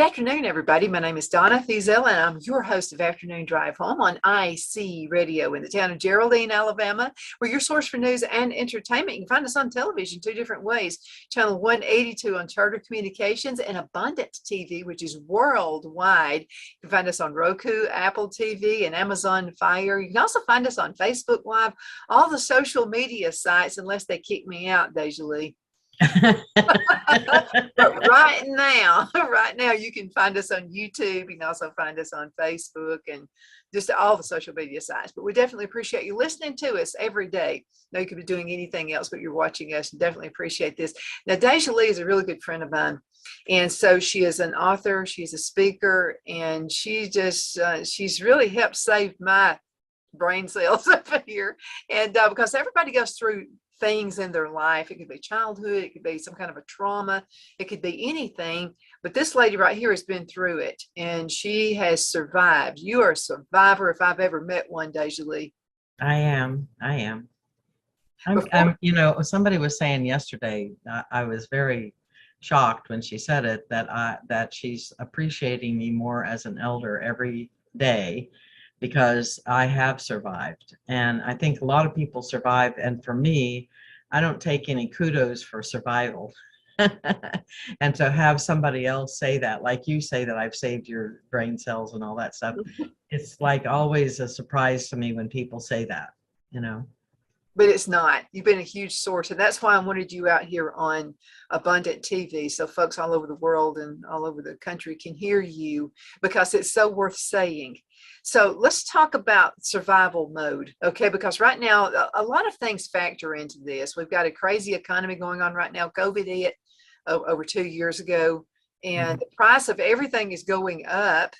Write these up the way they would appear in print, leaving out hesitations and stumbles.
afternoon, everybody. My name is Donna Thiesel, and I'm your host of Afternoon Drive Home on IC Radio in the town of Geraldine, Alabama. We're your source for news and entertainment. You can find us on television two different ways. Channel 182 on Charter Communications and Abundant TV, which is worldwide. You can find us on Roku, Apple TV, and Amazon Fire. You can also find us on Facebook Live, all the social media sites, unless they kick me out, DeJoly. But right now, you can find us on YouTube. You can also find us on Facebook and just all the social media sites. But we definitely appreciate you listening to us every day. Now, you could be doing anything else, but you're watching us, and definitely appreciate this. Now, DeJoly is a really good friend of mine. And so she is an author, she's a speaker, and she's really helped save my brain cells up here. And because everybody goes through things in their life. It could be childhood, it could be some kind of a trauma, it could be anything. But this lady right here has been through it, and she has survived. You are a survivor if I've ever met one, DeJoly. I am. Somebody was saying yesterday, I was very shocked when she said it, that she's appreciating me more as an elder every day, because I have survived. And I think a lot of people survive. And for me, I don't take any kudos for survival. And to have somebody else say that, like you say that I've saved your brain cells and all that stuff, it's like always a surprise to me when people say that, But it's not. You've been a huge source. And that's why I wanted you out here on Abundant TV, so folks all over the world and all over the country can hear you, because it's so worth saying. So let's talk about survival mode, okay? Because right now, a lot of things factor into this. We've got a crazy economy going on right now. COVID hit over 2 years ago, and the price of everything is going up.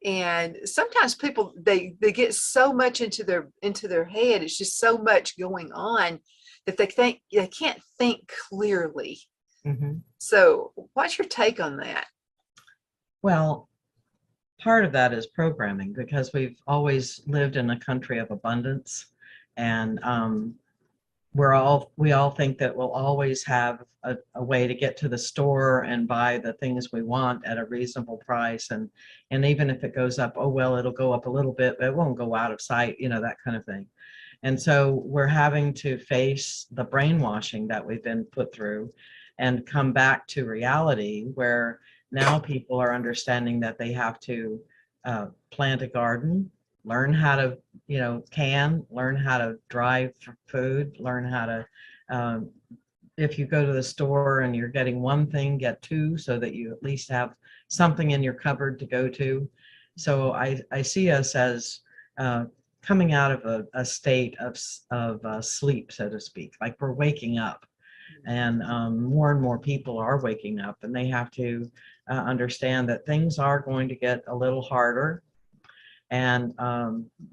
And sometimes people, they get so much into their head. It's just so much going on that they can't think clearly. So what's your take on that? Well, part of that is programming, because we've always lived in a country of abundance, and we all think that we'll always have a way to get to the store and buy the things we want at a reasonable price, and even if it goes up, oh well, it'll go up a little bit, but it won't go out of sight, that kind of thing. And so we're having to face the brainwashing that we've been put through and come back to reality, where now people are understanding that they have to plant a garden, learn how to, learn how to dry food, learn how to, if you go to the store and you're getting one thing, get two, so that you at least have something in your cupboard to go to. So I see us as coming out of a state of sleep, so to speak, like we're waking up. And more people are waking up, and they have to understand that things are going to get a little harder, and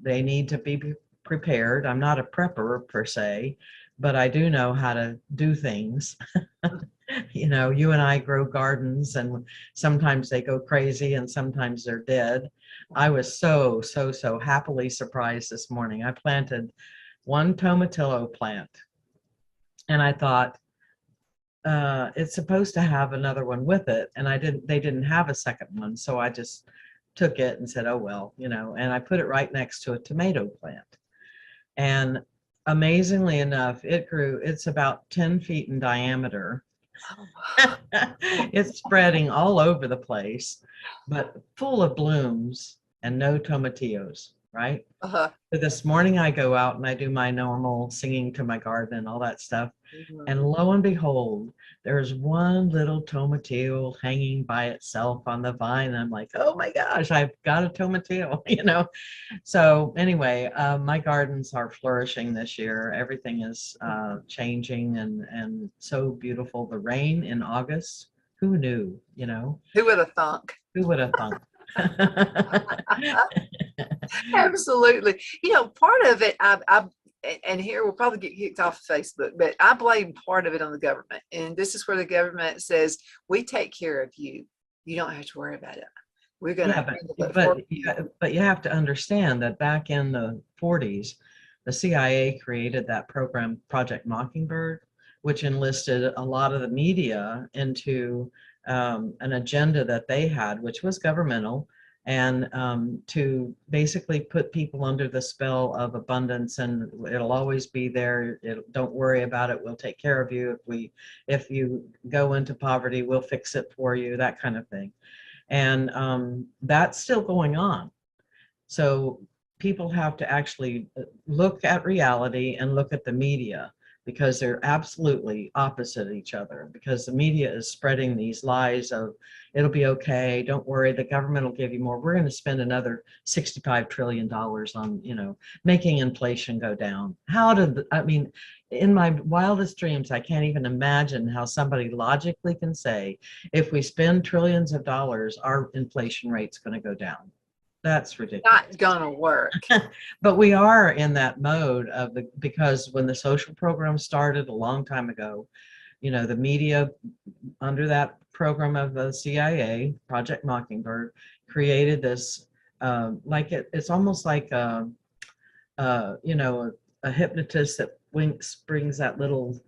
they need to be prepared. I'm not a prepper per se, but I do know how to do things. You and I grow gardens, and sometimes they go crazy and sometimes they're dead. I was so happily surprised this morning. I planted one tomatillo plant, and I thought, it's supposed to have another one with it, and they didn't have a second one, so I just took it and said, oh well, and I put it right next to a tomato plant. And amazingly enough, it grew. It's about 10 feet in diameter. It's spreading all over the place, but full of blooms and no tomatillos, right? So this morning I go out and I do my normal singing to my garden and all that stuff. And lo and behold, there's one little tomatillo hanging by itself on the vine. I'm like, oh my gosh, I've got a tomatillo, So anyway, my gardens are flourishing this year. Everything is changing and so beautiful. The rain in August, who knew, Who would have thunk? Who would have thunk? Absolutely. Part of it, and here we'll probably get kicked off of Facebook, but I blame part of it on the government. And this is where the government says, we take care of you. You don't have to worry about it. We're going to. But you have to understand that back in the 40s, the CIA created that program, Project Mockingbird, which enlisted a lot of the media into an agenda that they had, which was governmental, and to basically put people under the spell of abundance, and it'll always be there. Don't worry about it. We'll take care of you. If you go into poverty, we'll fix it for you, that kind of thing. And that's still going on. So people have to actually look at reality and look at the media, because they're absolutely opposite each other, because the media is spreading these lies of it'll be okay, don't worry, the government will give you more. We're going to spend another $65 trillion on, making inflation go down. I mean, in my wildest dreams, I can't even imagine how somebody logically can say, if we spend trillions of dollars, our inflation rate's going to go down. That's ridiculous. Not gonna work. But we are in that mode because when the social program started a long time ago, the media under that program of the CIA, Project Mockingbird, created this, it's almost like a hypnotist that brings that little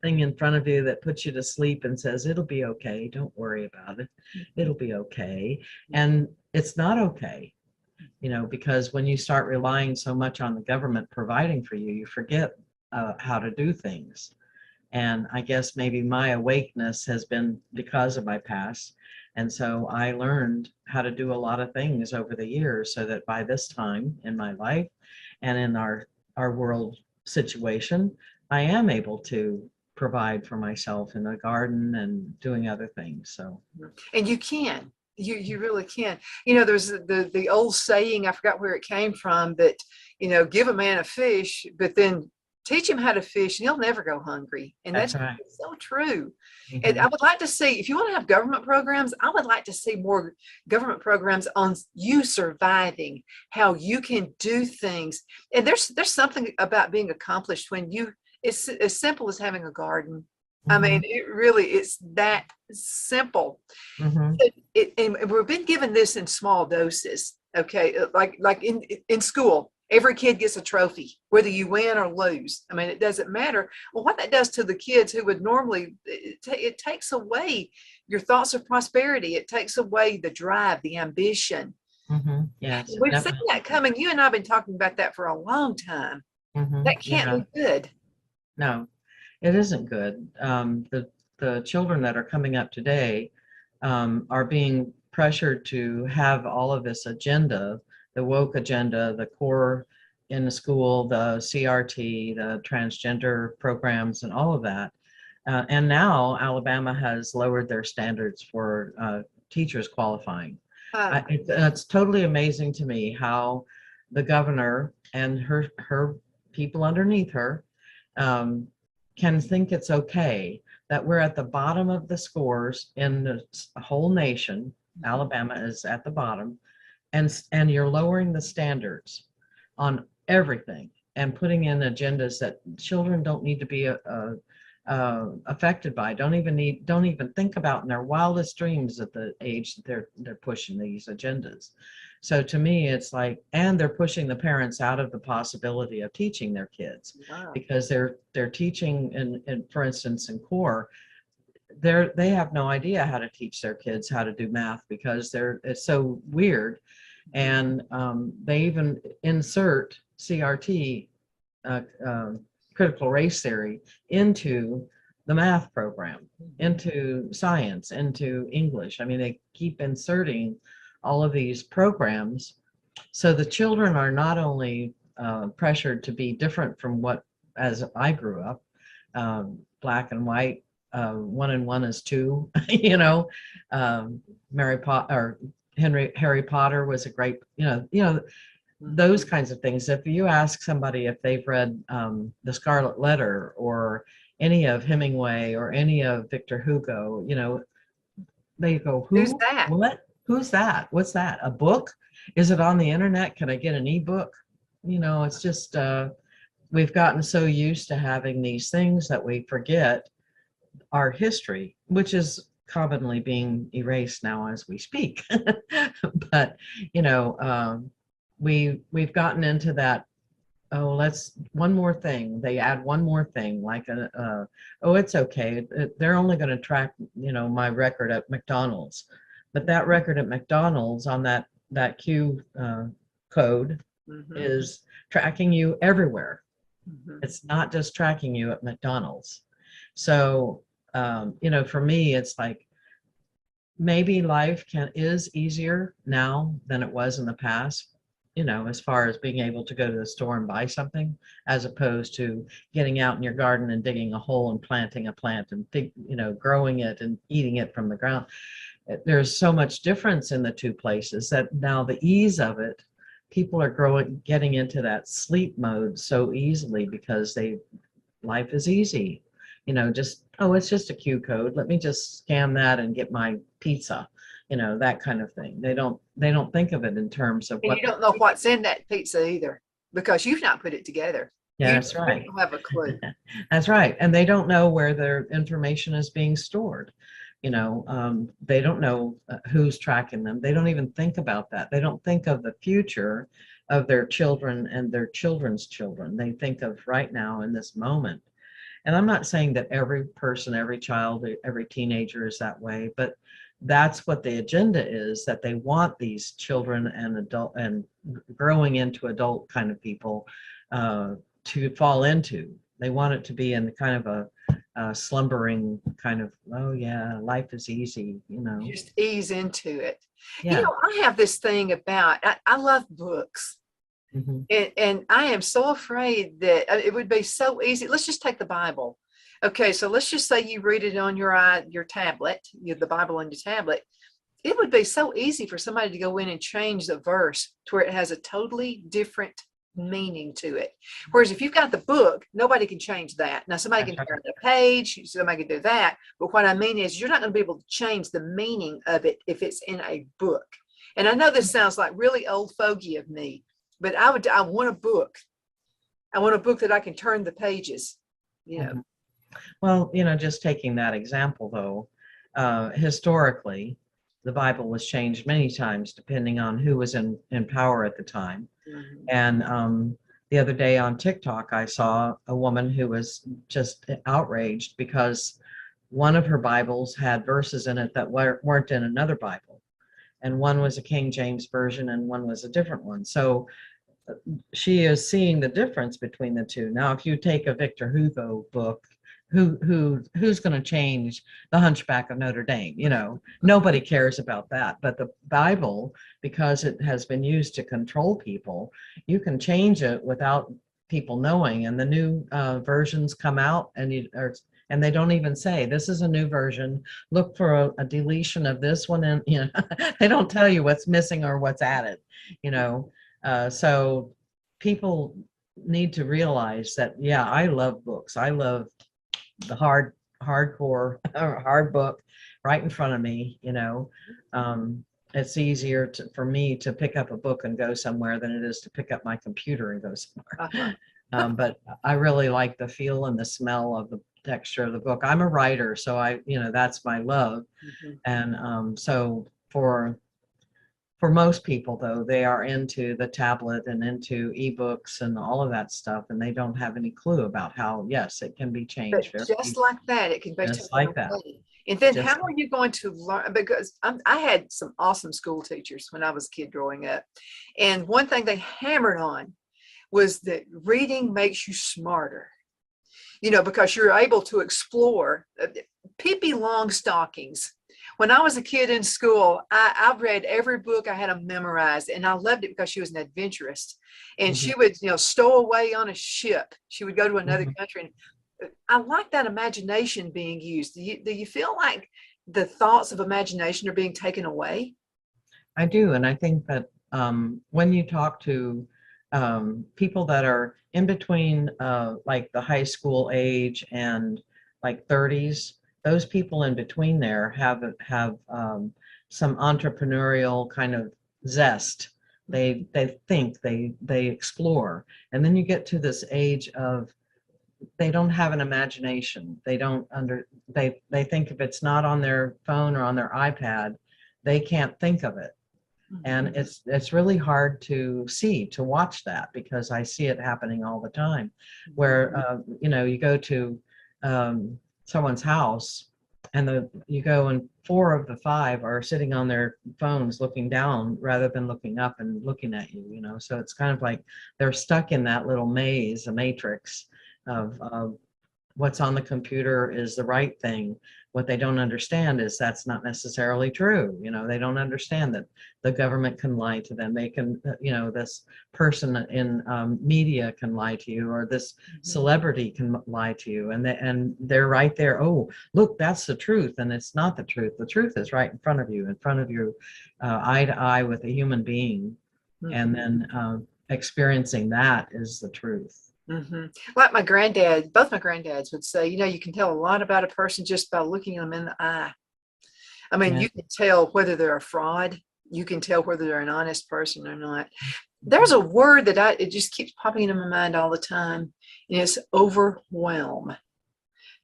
thing in front of you that puts you to sleep and says, it'll be okay, don't worry about it, it'll be okay. And it's not okay, because when you start relying so much on the government providing for you, you forget how to do things. And I guess maybe my awakeness has been because of my past. And so I learned how to do a lot of things over the years, so that by this time in my life and in our world situation, I am able to provide for myself in the garden and doing other things. So, and you can, you really can. There's the old saying, I forgot where it came from, that give a man a fish, but then teach him how to fish and he'll never go hungry. And that's right. So true. And I would like to see, if you want to have government programs, I would like to see more government programs on you surviving, how you can do things. And there's something about being accomplished when it's as simple as having a garden. I mean, it's that simple. And we've been given this in small doses. Okay. Like in school, every kid gets a trophy, whether you win or lose. I mean, it doesn't matter. Well, what that does to the kids who would normally, it takes away your thoughts of prosperity. It takes away the drive, the ambition. Yes. We've seen that coming. You and I have been talking about that for a long time. That can't be good. No, it isn't good. The children that are coming up today are being pressured to have all of this agenda, the woke agenda, the core in the school, the CRT, the transgender programs, and all of that. And now Alabama has lowered their standards for teachers qualifying. It's totally amazing to me how the governor and her people underneath her can think it's okay that we're at the bottom of the scores in the whole nation. Alabama is at the bottom, and you're lowering the standards on everything and putting in agendas that children don't need to be affected by, don't even think about in their wildest dreams at the age that they're pushing these agendas. So to me, it's like, and they're pushing the parents out of the possibility of teaching their kids. Wow. Because they're teaching in for instance, in core, they have no idea how to teach their kids how to do math, because it's so weird. And they even insert CRT, critical race theory, into the math program, into science, into English. I mean, they keep inserting all of these programs. So the children are not only pressured to be different from what, as I grew up, black and white, 1 and 1 is 2, Harry Potter was a great, those kinds of things. If you ask somebody if they've read The Scarlet Letter or any of Hemingway or any of Victor Hugo, they go, who's that? What? Who's that? What's that? A book? Is it on the internet? Can I get an ebook? It's just, we've gotten so used to having these things that we forget our history, which is commonly being erased now as we speak. But, we've gotten into that oh, let's one more thing. They add one more thing, like oh, it's okay. They're only going to track, my record at McDonald's, but that record at McDonald's on that Q code Mm-hmm. is tracking you everywhere. Mm-hmm. It's not just tracking you at McDonald's. So, for me, it's like maybe life is easier now than it was in the past, as far as being able to go to the store and buy something, as opposed to getting out in your garden and digging a hole and planting a plant and growing it and eating it from the ground. There's so much difference in the two places that now the ease of it, people are getting into that sleep mode so easily because life is easy. Just, oh, it's just a Q code. Let me just scan that and get my pizza, that kind of thing. They don't think of it in terms of And what. you don't know what's in that pizza either because you've not put it together. Yeah, You that's right. don't have a clue. That's right. And they don't know where their information is being stored. They don't know who's tracking them. They don't even think about that. They don't think of the future of their children and their children's children. They think of right now in this moment. And I'm not saying that every person, every child, every teenager is that way, but that's what the agenda is, that they want these children and adult and growing into adult kind of people to fall into. They want it to be in kind of a slumbering kind of, oh yeah, life is easy, You just ease into it. Yeah. I have this thing about, I love books. Mm-hmm. And I am so afraid that it would be so easy. Let's just take the Bible. Okay, so let's just say you read it on your tablet, the Bible on your tablet. It would be so easy for somebody to go in and change the verse to where it has a totally different meaning to it. Whereas if you've got the book, nobody can change that. Now, somebody can turn the page, somebody can do that. But what I mean is you're not going to be able to change the meaning of it if it's in a book. And I know this sounds like really old fogey of me, but I want a book. I want a book that I can turn the pages, Mm-hmm. Well, just taking that example though, historically, the Bible was changed many times depending on who was in power at the time. Mm-hmm. And the other day on TikTok, I saw a woman who was just outraged because one of her Bibles had verses in it that weren't in another Bible. And one was a King James version and one was a different one. So she is seeing the difference between the two. Now, if you take a Victor Hugo book, who's going to change the Hunchback of Notre Dame? Nobody cares about that. But the Bible, because it has been used to control people, you can change it without people knowing. And the new versions come out, and they don't even say this is a new version. Look for a deletion of this one, and they don't tell you what's missing or what's added. So people need to realize that, yeah, I love books. I love the hardcore hard book right in front of me. It's easier for me to pick up a book and go somewhere than it is to pick up my computer and go somewhere. But I really like the feel and the smell of the texture of the book. I'm a writer, so that's my love. Mm-hmm. And so for most people, though, they are into the tablet and into ebooks and all of that stuff, and they don't have any clue about how, yes, it can be changed. But just like that, it can be just like that. And then how are you going to learn? Because I had some awesome school teachers when I was a kid growing up. And one thing they hammered on was that reading makes you smarter, because you're able to explore. Pippi Longstockings. When I was a kid in school, I read every book. I had them memorized, and I loved it because she was an adventurist, and mm-hmm. she would, stow away on a ship. She would go to another mm-hmm. country. And I like that imagination being used. Do you feel like the thoughts of imagination are being taken away? I do, and I think that when you talk to people that are in between, like the high school age and like 30s. Those people in between there have some entrepreneurial kind of zest. They think, they explore, and then you get to this age of they don't have an imagination. They think if it's not on their phone or on their iPad, they can't think of it. And it's really hard to watch that, because I see it happening all the time, where you go to someone's house, and you go and 4 of the 5 are sitting on their phones looking down rather than looking up and looking at you. So it's kind of like they're stuck in that little maze, a matrix of what's on the computer is the right thing. What they don't understand is that's not necessarily true. They don't understand that the government can lie to them. They can, this person in media can lie to you, or this celebrity can lie to you, and they're right there. Oh, look, that's the truth, and it's not the truth. The truth is right in front of you, eye to eye with a human being, and then experiencing that is the truth. Like my granddad, both my granddads would say, you can tell a lot about a person just by looking them in the eye. I mean, you can tell whether they're a fraud. You can tell whether they're an honest person or not. There's a word that it just keeps popping into my mind all the time, and it's overwhelm.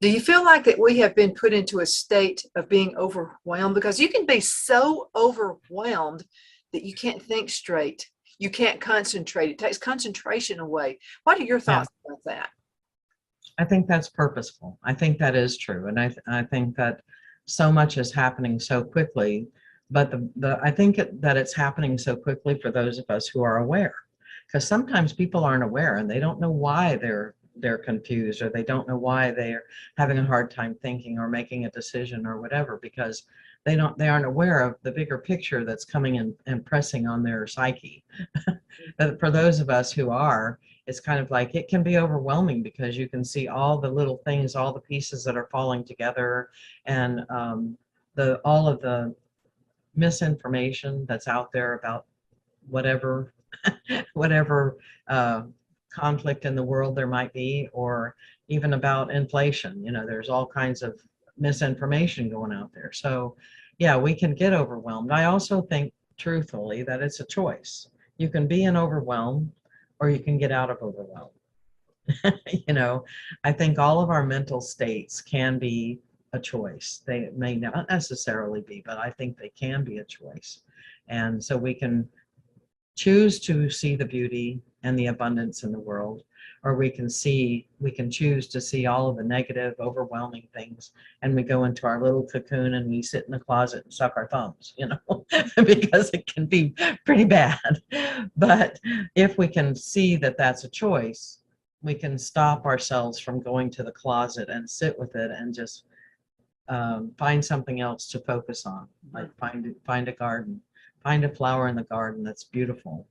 Do you feel like that we have been put into a state of being overwhelmed? Because you can be so overwhelmed that you can't think straight. You can't concentrate. It takes concentration away. What are your thoughts about that? I think that's purposeful. I think that is true. And I think that so much is happening so quickly, but I think that it's happening so quickly for those of us who are aware, because sometimes people aren't aware and they don't know why they're confused, or they don't know why they're having a hard time thinking or making a decision or whatever, because they aren't aware of the bigger picture that's coming in and pressing on their psyche. But for those of us who are, it's kind of like it can be overwhelming, because you can see all the little things, all the pieces that are falling together, and all of the misinformation that's out there about whatever conflict in the world there might be, or even about inflation. There's all kinds of misinformation going out there. So yeah, we can get overwhelmed. I also think, truthfully, that it's a choice. You can be in overwhelm, or you can get out of overwhelm. I think all of our mental states can be a choice. They may not necessarily be, but I think they can be a choice. And so we can choose to see the beauty and the abundance in the world, or we can choose to see all of the negative, overwhelming things, and we go into our little cocoon and we sit in the closet and suck our thumbs, because it can be pretty bad. But if we can see that that's a choice, we can stop ourselves from going to the closet and sit with it and just find something else to focus on, like find a garden, find a flower in the garden that's beautiful.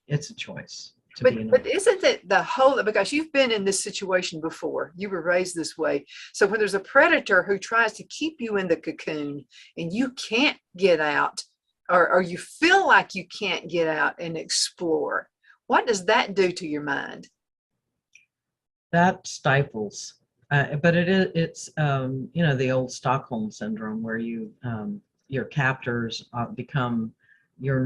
It's a choice to be in. But isn't it the whole, because you've been in this situation before, you were raised this way. So when there's a predator who tries to keep you in the cocoon and you can't get out, or you feel like you can't get out and explore, what does that do to your mind? That stifles. But it's the old Stockholm syndrome, where your captors become your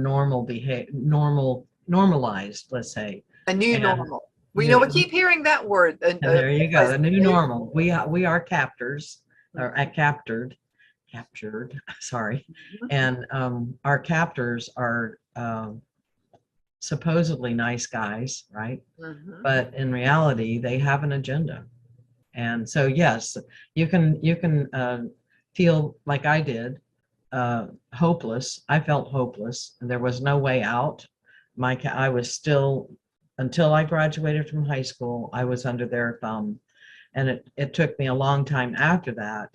normalized, let's say. A new normal. We keep hearing that word. There you go, the new normal. We are captors, or captured, sorry. And our captors are supposedly nice guys, right? But in reality, they have an agenda. And so, yes, you can feel like I did, hopeless. I felt hopeless, and there was no way out. I was still, until I graduated from high school, I was under their thumb, and it took me a long time after that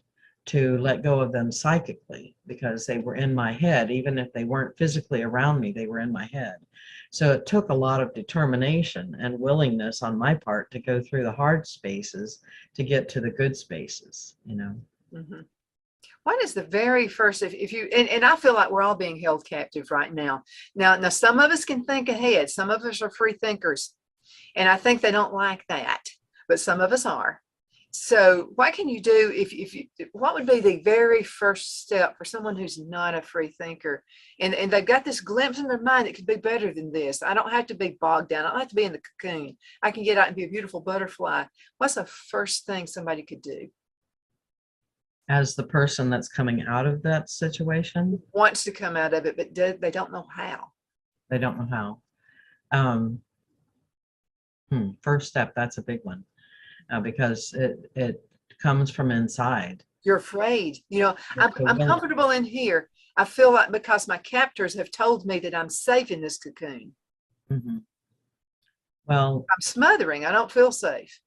to let go of them psychically, because they were in my head. Even if they weren't physically around me, they were in my head. So it took a lot of determination and willingness on my part to go through the hard spaces to get to the good spaces, What is the very first, if you, and I feel like we're all being held captive right now. Now, some of us can think ahead. Some of us are free thinkers, and I think they don't like that, but some of us are. So what can you do what would be the very first step for someone who's not a free thinker, and they've got this glimpse in their mind that could be better than this? I don't have to be bogged down. I don't have to be in the cocoon. I can get out and be a beautiful butterfly. What's the first thing somebody could do? as the person that's coming out of that situation. Wants to come out of it, but they don't know how. They don't know how. Um, First step, that's a big one, because it comes from inside. You're afraid. It's a I'm will. comfortable in here. I feel like because my captors have told me that I'm safe in this cocoon. Mhm. Well, I'm smothering. I don't feel safe.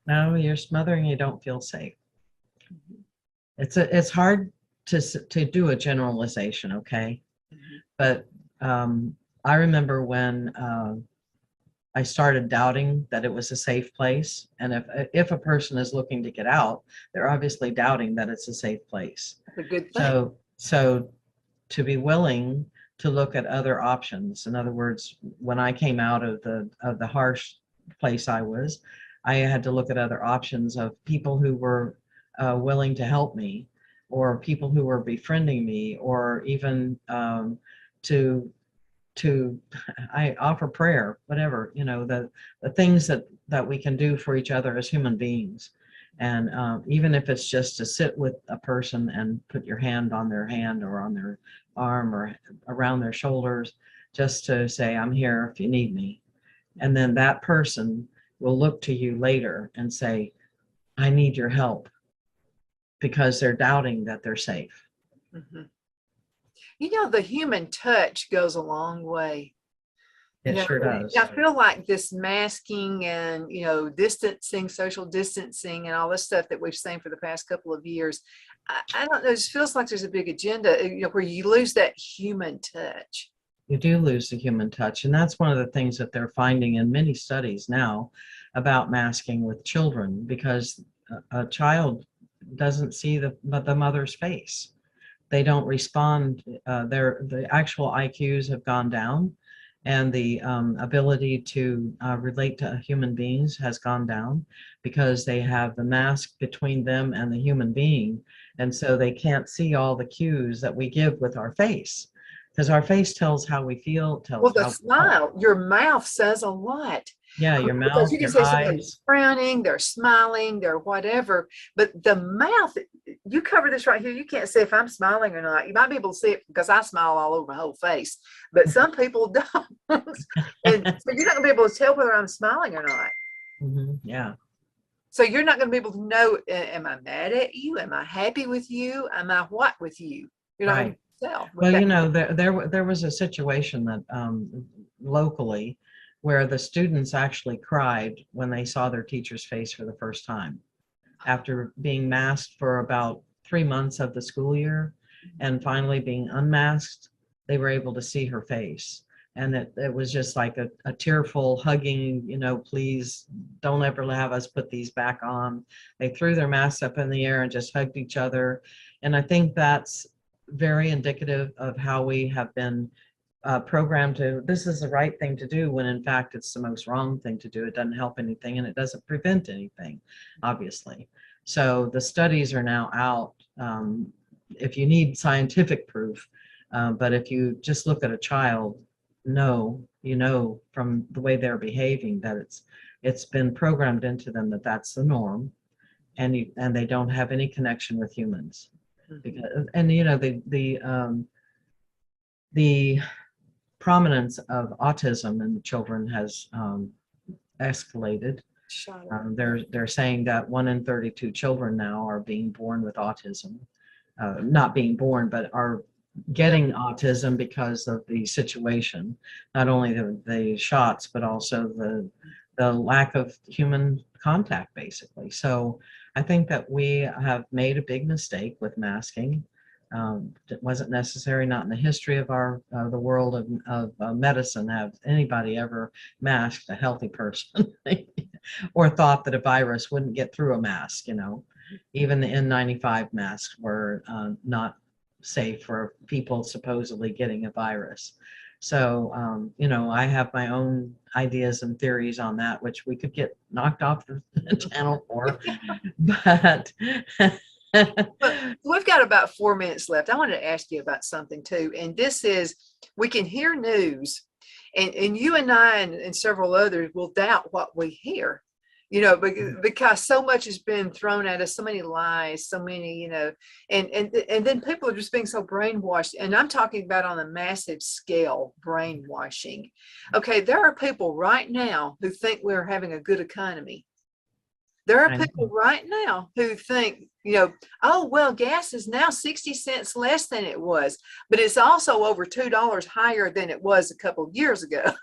no, you're smothering. You don't feel safe. It's hard to do a generalization, okay? Mhm. But I remember when I started doubting that it was a safe place, and if a person is looking to get out, they're obviously doubting that it's a safe place. That's a good thing. So to be willing to look at other options. In other words, when I came out of the harsh place I had to look at other options of people who were willing to help me, or people who were befriending me, or even to to I offer prayer, whatever, the things that we can do for each other as human beings. And even if it's just to sit with a person and put your hand on their hand or on their arm or around their shoulders, just to say, I'm here if you need me. And then that person will look to you later and say, I need your help, because they're doubting that they're safe. Mhm. The human touch goes a long way. It sure I does. feel like this masking and, distancing, social distancing, and all this stuff that we've seen for the past couple of years, I don't know, it just feels like there's a big agenda, where you lose that human touch. You do lose the human touch. And that's one of the things that they're finding in many studies now about masking with children, because a child doesn't see the mother's face. They don't respond. The actual IQs have gone down, and the ability to relate to human beings has gone down, because they have the mask between them and the human being. And so they can't see all the cues that we give with our face, because our face tells how we feel, Well, tells the how we talk. smile, your mouth says a lot. Yeah, your Because mouth, you can your say somebody's eyes. frowning, they're smiling, they're whatever, but the mouth, you cover this right here, you can't see if I'm smiling or not. You might be able to see it because I smile all over my whole face, but some people don't. And so you're not gonna be able to tell whether I'm smiling or not. Yeah. So you're not gonna be able to know, am I mad at you? Am I happy with you? Am I what with you? You're not gonna Right. tell with Well, that. there was a situation that locally, where the students actually cried when they saw their teacher's face for the first time after being masked for about 3 months of the school year, and finally being unmasked. They were able to see her face. And it was just like a tearful hugging, please don't ever have us put these back on. They threw their masks up in the air and just hugged each other. And I think that's very indicative of how we have been programmed to, this is the right thing to do, when in fact it's the most wrong thing to do. It doesn't help anything, and it doesn't prevent anything, obviously. So the studies are now out, if you need scientific proof. But if you just look at a child, no, from the way they're behaving that it's been programmed into them that that's the norm, and they don't have any connection with humans. Because, and the prominence of autism in the children has escalated. They're saying that 1 in 32 children now are being born with autism, not being born, but are getting autism because of the situation. Not only the shots, but also the lack of human contact, basically. So I think that we have made a big mistake with masking. It wasn't necessary, not in the history of the world of medicine, have anybody ever masked a healthy person or thought that a virus wouldn't get through a mask. Even the N95 masks were not safe for people supposedly getting a virus. So, I have my own ideas and theories on that, which we could get knocked off the channel for, but But we've got about 4 minutes left. I wanted to ask you about something too. And this is, we can hear news, and you and I and several others will doubt what we hear. because so much has been thrown at us, so many lies, so many, and then people are just being so brainwashed. And I'm talking about on a massive scale, brainwashing. Okay, there are people right now who think we're having a good economy. There are people right now who think, oh, well, gas is now 60 cents less than it was, but it's also over $2 higher than it was a couple of years ago.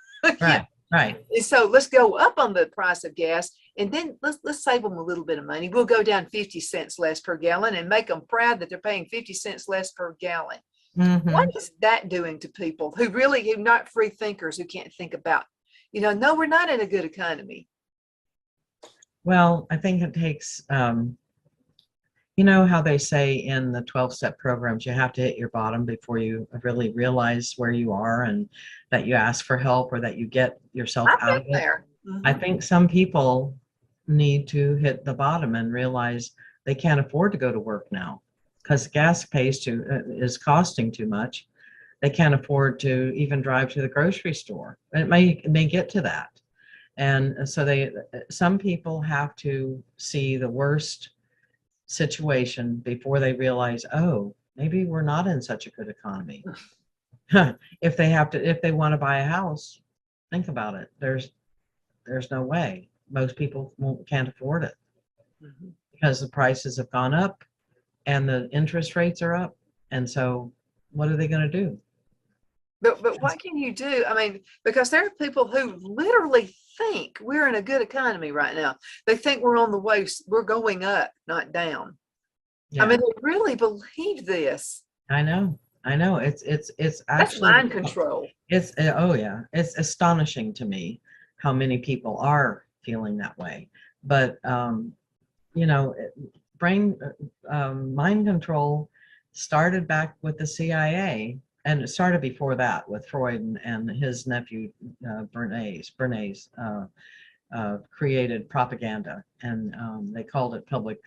Right. Right. And so let's go up on the price of gas, and then let's save them a little bit of money. We'll go down 50 cents less per gallon and make them proud that they're paying 50 cents less per gallon. What is that doing to people who really are not free thinkers, who can't think about, no, we're not in a good economy. Well, I think it takes, you know how they say in the 12-step programs, you have to hit your bottom before you really realize where you are and that you ask for help or that you get yourself out of it. There. I think some people need to hit the bottom and realize they can't afford to go to work now because gas is costing too much. They can't afford to even drive to the grocery store. It may get to that. And so some people have to see the worst situation before they realize, oh, maybe we're not in such a good economy. If they want to buy a house, think about it. There's no way. Most people can't afford it because the prices have gone up and the interest rates are up. And so what are they going to do? But what can you do? I mean, because there are people who literally think we're in a good economy right now. They think we're on the way, we're going up, not down. Yeah. I mean, they really believe this. I know. It's that's actually mind control. It's it's astonishing to me how many people are feeling that way. But mind control started back with the CIA. And it started before that with Freud and his nephew, Bernays created propaganda, and they called it public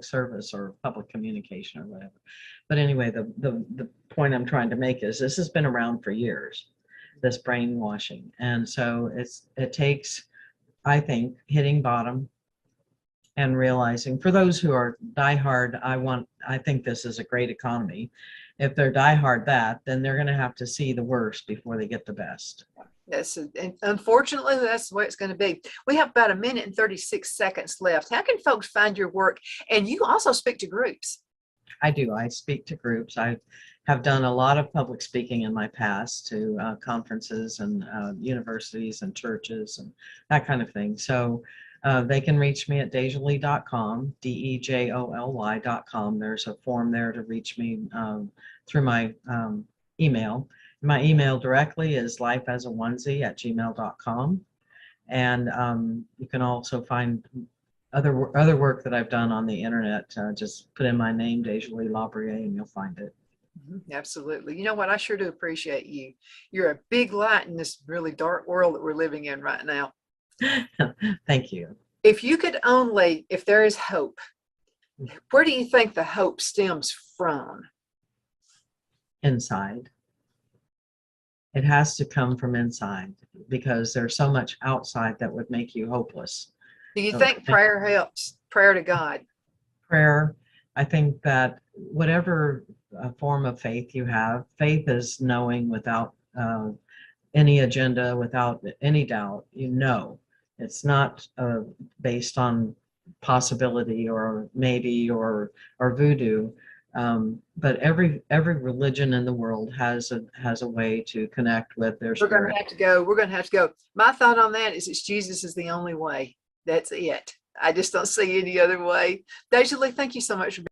service or public communication or whatever. But anyway, the point I'm trying to make is this has been around for years, this brainwashing. And so it takes, I think, hitting bottom and realizing, for those who are diehard, I think this is a great economy. If they're diehard then they're going to have to see the worst before they get the best. Yes, and unfortunately, that's the way it's going to be. We have about 1minute and 36 seconds left. How can folks find your work? And you also speak to groups. I do. I speak to groups. I have done a lot of public speaking in my past to conferences and universities and churches and that kind of thing. So they can reach me at DeJoly.com, DeJoly.com. There's a form there to reach me through my email. My email directly is lifeasaonesie@gmail.com. And you can also find other work that I've done on the internet. Just put in my name, DeJoly LaBrier, and you'll find it. Absolutely. You know what? I sure do appreciate you. You're a big light in this really dark world that we're living in right now. Thank you. If there is hope, where do you think the hope stems from? Inside. It has to come from inside because there's so much outside that would make you hopeless. Do you think prayer helps? Prayer to God? Prayer. I think that whatever form of faith you have, faith is knowing without any agenda, without any doubt. It's not based on possibility or maybe or voodoo. But every religion in the world has a way to connect with their spirit. We're going to have to go. My thought on that is Jesus is the only way. That's it. I just don't see any other way. DeJoly, thank you so much for being